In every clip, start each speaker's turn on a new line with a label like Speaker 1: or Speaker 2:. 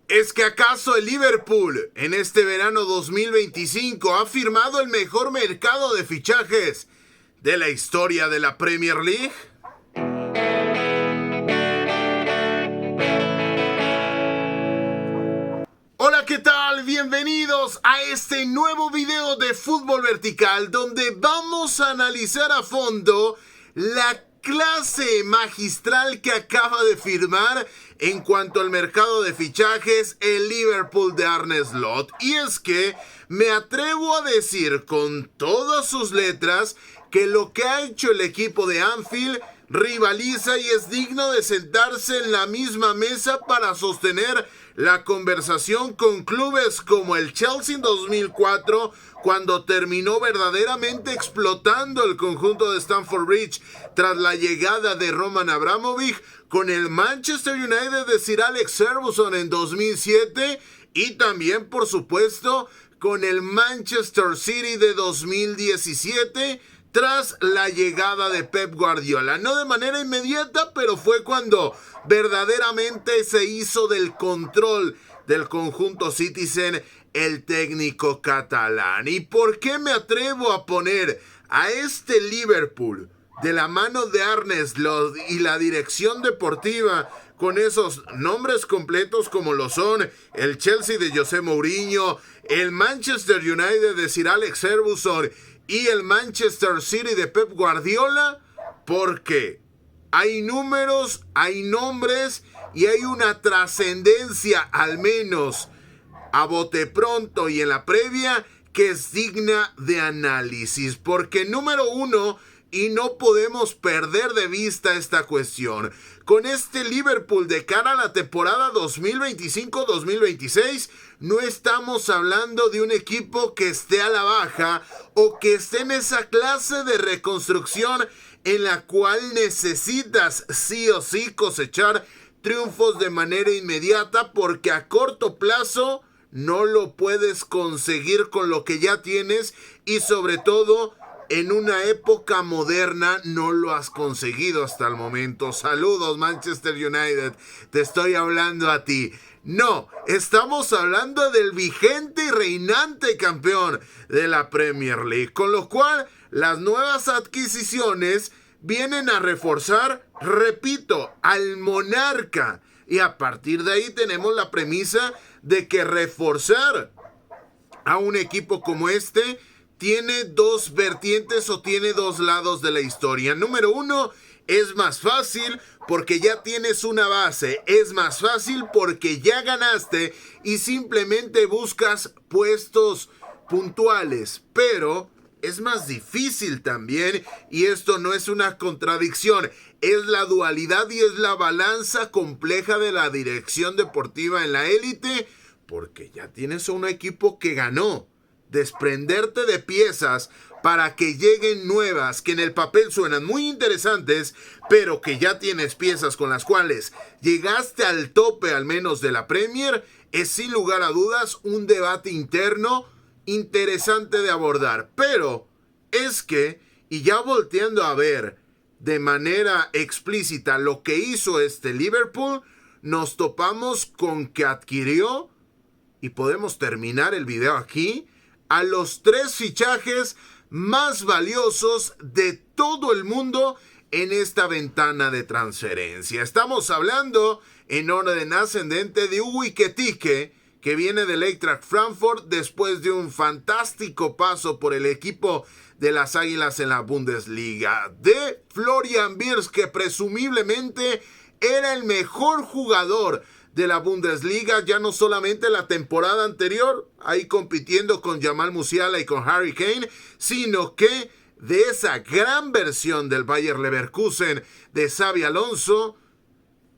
Speaker 1: ¿Es que acaso el Liverpool en este verano 2025 ha firmado el mejor mercado de fichajes de la historia de la Premier League? Hola, ¿qué tal? Bienvenidos a este nuevo video de Fútbol Vertical, donde vamos a analizar a fondo la clase magistral que acaba de firmar en cuanto al mercado de fichajes el Liverpool de Arne Slot. Y es que me atrevo a decir con todas sus letras que lo que ha hecho el equipo de Anfield rivaliza y es digno de sentarse en la misma mesa para sostener la conversación con clubes como el Chelsea en 2004, cuando terminó verdaderamente explotando el conjunto de Stamford Bridge tras la llegada de Roman Abramovich, con el Manchester United de Sir Alex Ferguson en 2007 y también, por supuesto, con el Manchester City de 2017 tras la llegada de Pep Guardiola. No de manera inmediata, pero fue cuando verdaderamente se hizo del control del conjunto Citizen el técnico catalán. ¿Y por qué me atrevo a poner a este Liverpool de la mano de Arne Slot y la dirección deportiva con esos nombres completos como lo son el Chelsea de José Mourinho, el Manchester United de Sir Alex Ferguson y el Manchester City de Pep Guardiola? Porque hay números, hay nombres y hay una trascendencia, al menos a bote pronto y en la previa, que es digna de análisis. Porque número uno, y no podemos perder de vista esta cuestión, con este Liverpool de cara a la temporada 2025-2026, no estamos hablando de un equipo que esté a la baja o que esté en esa clase de reconstrucción en la cual necesitas sí o sí cosechar triunfos de manera inmediata, porque a corto plazo no lo puedes conseguir con lo que ya tienes y sobre todo en una época moderna no lo has conseguido hasta el momento. Saludos, Manchester United, te estoy hablando a ti. No, estamos hablando del vigente y reinante campeón de la Premier League, con lo cual las nuevas adquisiciones vienen a reforzar, repito, al monarca. Y a partir de ahí tenemos la premisa de que reforzar a un equipo como este tiene dos vertientes o tiene dos lados de la historia. Número uno, es más fácil porque ya tienes una base. Es más fácil porque ya ganaste y simplemente buscas puestos puntuales. Pero es más difícil también, y esto no es una contradicción, es la dualidad y es la balanza compleja de la dirección deportiva en la élite, porque ya tienes un equipo que ganó. Desprenderte de piezas para que lleguen nuevas que en el papel suenan muy interesantes, pero que ya tienes piezas con las cuales llegaste al tope al menos de la Premier, es sin lugar a dudas un debate interno interesante de abordar. Pero es que, y ya volteando a ver de manera explícita lo que hizo este Liverpool, nos topamos con que adquirió, y podemos terminar el video aquí, a los 3 fichajes más valiosos de todo el mundo en esta ventana de transferencia. Estamos hablando en orden ascendente de Hugo Ekitike, que viene del Eintracht Frankfurt después de un fantástico paso por el equipo de las Águilas en la Bundesliga. De Florian Wirtz, que presumiblemente era el mejor jugador de la Bundesliga, ya no solamente la temporada anterior, ahí compitiendo con Jamal Musiala y con Harry Kane, sino que de esa gran versión del Bayer Leverkusen de Xabi Alonso,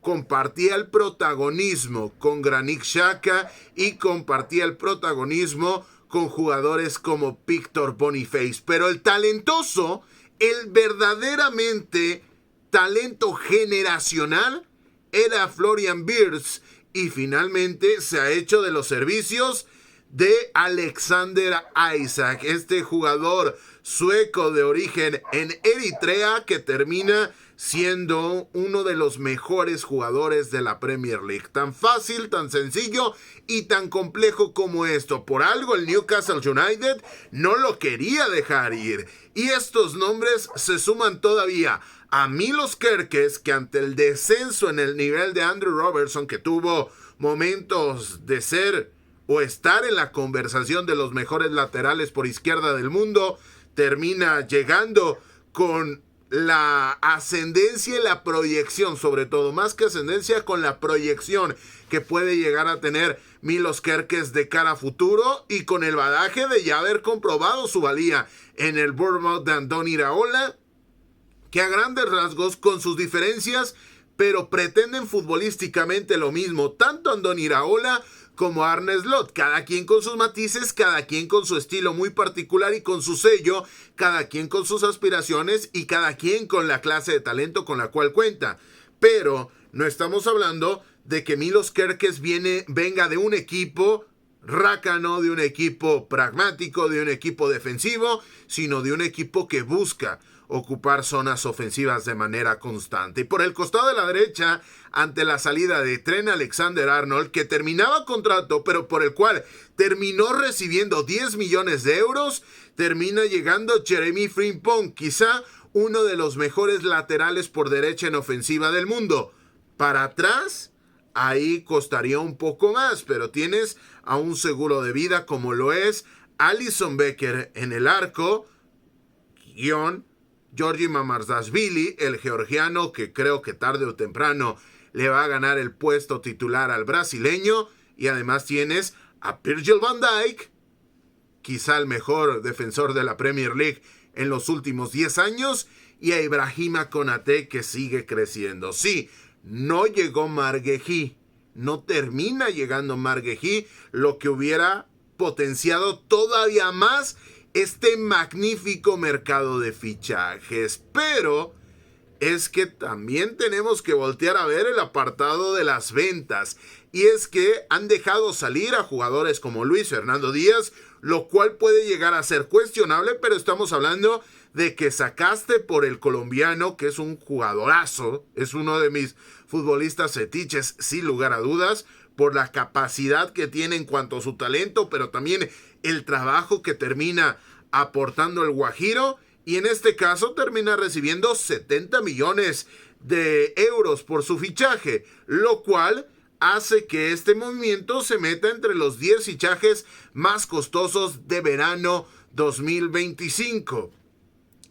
Speaker 1: compartía el protagonismo con Granit Xhaka y compartía el protagonismo con jugadores como Victor Boniface. Pero el talentoso, el verdaderamente talento generacional, era Florian Wirtz, y finalmente se ha hecho de los servicios de Alexander Isak, este jugador sueco de origen en Eritrea que termina siendo uno de los mejores jugadores de la Premier League. Tan fácil, tan sencillo y tan complejo como esto. Por algo el Newcastle United no lo quería dejar ir. Y estos nombres se suman todavía a Milos Kerkez, que ante el descenso en el nivel de Andrew Robertson, que tuvo momentos de ser o estar en la conversación de los mejores laterales por izquierda del mundo, termina llegando con la ascendencia y la proyección, sobre todo, más que ascendencia, con la proyección que puede llegar a tener Milos Kerkez de cara a futuro, y con el bagaje de ya haber comprobado su valía en el Bournemouth de Andoni Iraola, que a grandes rasgos, con sus diferencias, pero pretenden futbolísticamente lo mismo, tanto Andoni Iraola como Arne Slot, cada quien con sus matices, cada quien con su estilo muy particular y con su sello, cada quien con sus aspiraciones y cada quien con la clase de talento con la cual cuenta. Pero no estamos hablando de que Milos Kerkez venga de un equipo rácano, de un equipo pragmático, de un equipo defensivo, sino de un equipo que busca ocupar zonas ofensivas de manera constante. Y por el costado de la derecha, ante la salida de Trent Alexander-Arnold, que terminaba contrato, pero por el cual terminó recibiendo 10 millones de euros, termina llegando Jeremy Frimpong, quizá uno de los mejores laterales por derecha en ofensiva del mundo. Para atrás, ahí costaría un poco más, pero tienes a un seguro de vida como lo es Alisson Becker en el arco, Georgi Mamardashvili, el georgiano, que creo que tarde o temprano le va a ganar el puesto titular al brasileño. Y además tienes a Virgil van Dijk, quizá el mejor defensor de la Premier League en los últimos 10 años, y a Ibrahima Konaté, que sigue creciendo. Sí, no llegó Marc Guéhi, no termina llegando Marc Guéhi, lo que hubiera potenciado todavía más este magnífico mercado de fichajes. Pero es que también tenemos que voltear a ver el apartado de las ventas, y es que han dejado salir a jugadores como Luis Fernando Díaz, lo cual puede llegar a ser cuestionable, pero estamos hablando de que sacaste por el colombiano, que es un jugadorazo, es uno de mis futbolistas fetiches sin lugar a dudas, por la capacidad que tiene en cuanto a su talento, pero también el trabajo que termina aportando el Guajiro, y en este caso termina recibiendo 70 millones de euros por su fichaje, lo cual hace que este movimiento se meta entre los 10 fichajes más costosos de verano 2025.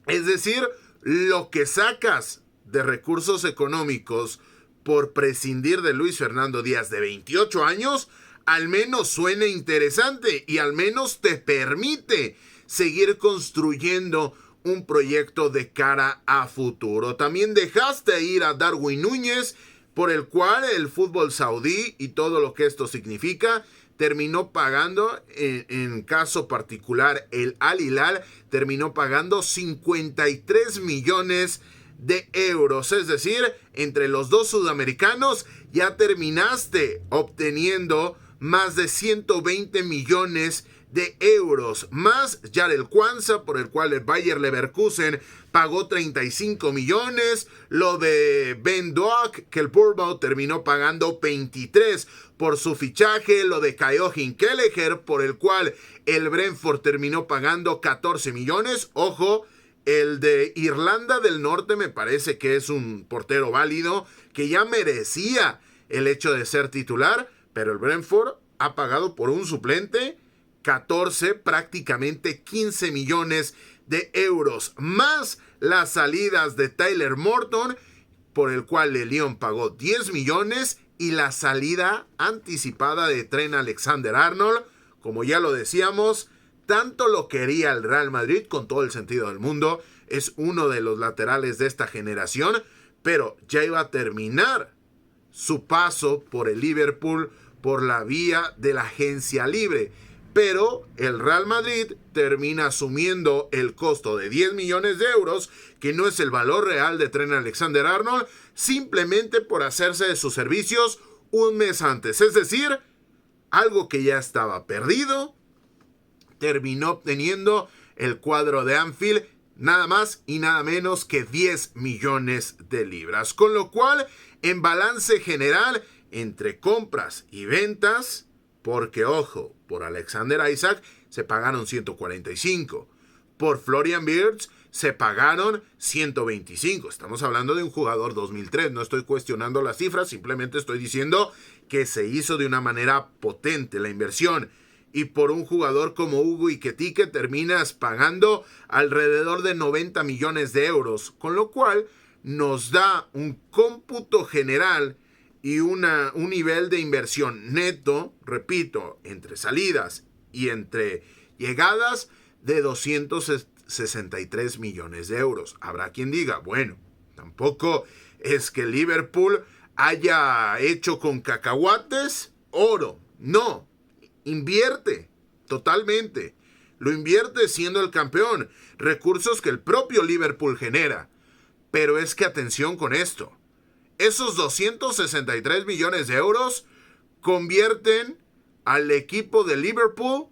Speaker 1: Es decir, lo que sacas de recursos económicos por prescindir de Luis Fernando Díaz, de 28 años, al menos suena interesante y al menos te permite seguir construyendo un proyecto de cara a futuro. También dejaste ir a Darwin Núñez, por el cual el fútbol saudí y todo lo que esto significa terminó pagando, en caso particular el Al Hilal terminó pagando 53 millones de euros. Es decir, entre los dos sudamericanos ya terminaste obteniendo más de 120 millones de euros, más Jarell Quansah, por el cual el Bayer Leverkusen pagó 35 millones, lo de Ben Doak, que el Bournemouth terminó pagando 23 por su fichaje, lo de Kaiohin Kelleher, por el cual el Brentford terminó pagando 14 millones, ojo, el de Irlanda del Norte me parece que es un portero válido, que ya merecía el hecho de ser titular, pero el Brentford ha pagado por un suplente 14, prácticamente 15 millones de euros, más las salidas de Tyler Morton, por el cual el Lyon pagó 10 millones, y la salida anticipada de Trent Alexander-Arnold, como ya lo decíamos, tanto lo quería el Real Madrid, con todo el sentido del mundo, es uno de los laterales de esta generación, pero ya iba a terminar su paso por el Liverpool por la vía de la agencia libre. Pero el Real Madrid termina asumiendo el costo de 10 millones de euros, que no es el valor real de Trent Alexander-Arnold, simplemente por hacerse de sus servicios un mes antes. Es decir, algo que ya estaba perdido, terminó obteniendo el cuadro de Anfield nada más y nada menos que 10 millones de libras. Con lo cual, en balance general, entre compras y ventas, porque ojo, por Alexander Isak se pagaron 145, por Florian Wirtz se pagaron 125. Estamos hablando de un jugador 2003, no estoy cuestionando las cifras, simplemente estoy diciendo que se hizo de una manera potente la inversión. Y por un jugador como Hugo Ekitike terminas pagando alrededor de 90 millones de euros, con lo cual nos da un cómputo general y un nivel de inversión neto, repito, entre salidas y entre llegadas de 263 millones de euros. Habrá quien diga, bueno, tampoco es que Liverpool haya hecho con cacahuates oro. No, invierte totalmente. Lo invierte siendo el campeón. Recursos que el propio Liverpool genera. Pero es que atención con esto. Esos 263 millones de euros convierten al equipo de Liverpool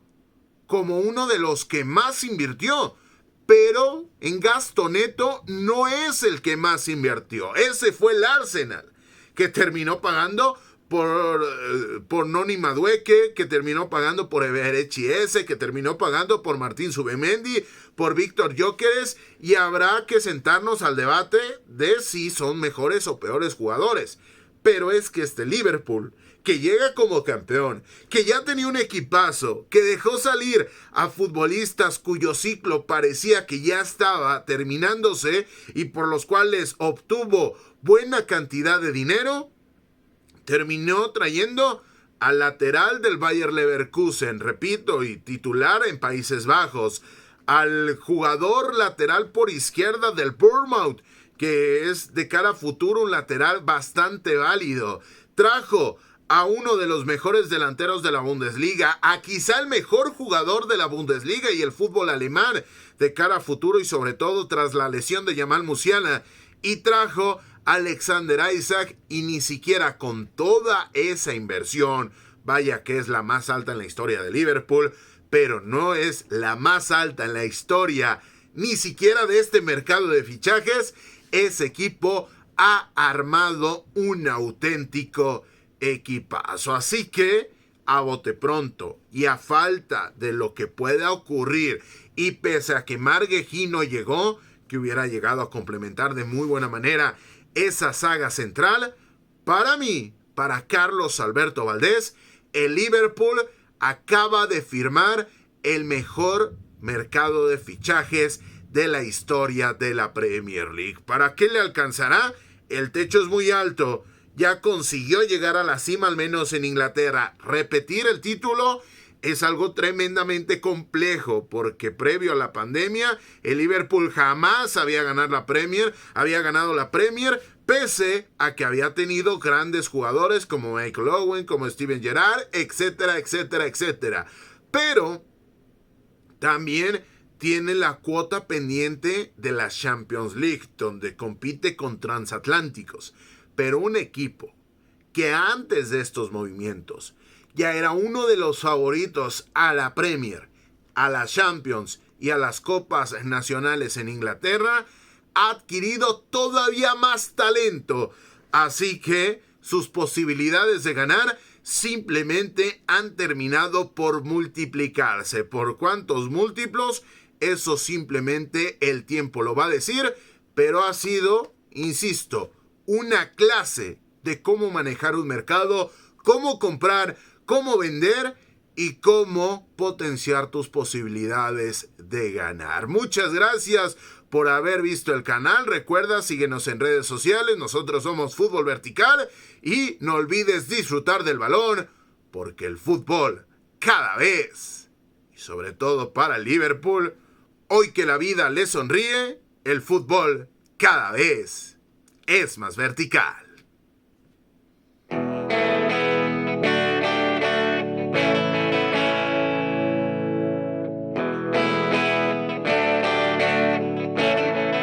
Speaker 1: como uno de los que más invirtió. Pero en gasto neto no es el que más invirtió. Ese fue el Arsenal, que terminó pagando por Noni Madueke, que terminó pagando por Eberechi Eze, que terminó pagando por Martín Zubimendi, por Víctor Gyökeres, y habrá que sentarnos al debate de si son mejores o peores jugadores. Pero es que este Liverpool, que llega como campeón, que ya tenía un equipazo, que dejó salir a futbolistas cuyo ciclo parecía que ya estaba terminándose y por los cuales obtuvo buena cantidad de dinero, terminó trayendo al lateral del Bayer Leverkusen, repito, y titular en Países Bajos, al jugador lateral por izquierda del Bournemouth, que es de cara a futuro un lateral bastante válido. Trajo a uno de los mejores delanteros de la Bundesliga, a quizá el mejor jugador de la Bundesliga y el fútbol alemán de cara a futuro y sobre todo tras la lesión de Jamal Musiala, y trajo Alexander Isak, y ni siquiera con toda esa inversión, vaya que es la más alta en la historia de Liverpool, pero no es la más alta en la historia ni siquiera de este mercado de fichajes, ese equipo ha armado un auténtico equipazo. Así que, a bote pronto y a falta de lo que pueda ocurrir, y pese a que Marc Guehi no llegó, que hubiera llegado a complementar de muy buena manera esa saga central, para mí, para Carlos Alberto Valdés, el Liverpool acaba de firmar el mejor mercado de fichajes de la historia de la Premier League. ¿Para qué le alcanzará? El techo es muy alto. Ya consiguió llegar a la cima, al menos en Inglaterra. Repetir el título es algo tremendamente complejo, porque previo a la pandemia, el Liverpool jamás había ganado la Premier, pese a que había tenido grandes jugadores como Michael Owen, como Steven Gerrard, etcétera, etcétera, etcétera. Pero también tiene la cuota pendiente de la Champions League, donde compite con transatlánticos. Pero un equipo que antes de estos movimientos ya era uno de los favoritos a la Premier, a la Champions y a las copas nacionales en Inglaterra, ha adquirido todavía más talento. Así que sus posibilidades de ganar simplemente han terminado por multiplicarse. ¿Por cuántos múltiplos? Eso simplemente el tiempo lo va a decir, pero ha sido, insisto, una clase de cómo manejar un mercado, cómo comprar, cómo vender y cómo potenciar tus posibilidades de ganar. Muchas gracias por haber visto el canal. Recuerda, síguenos en redes sociales. Nosotros somos Fútbol Vertical y no olvides disfrutar del balón, porque el fútbol cada vez, y sobre todo para el Liverpool, hoy que la vida le sonríe, el fútbol cada vez es más vertical.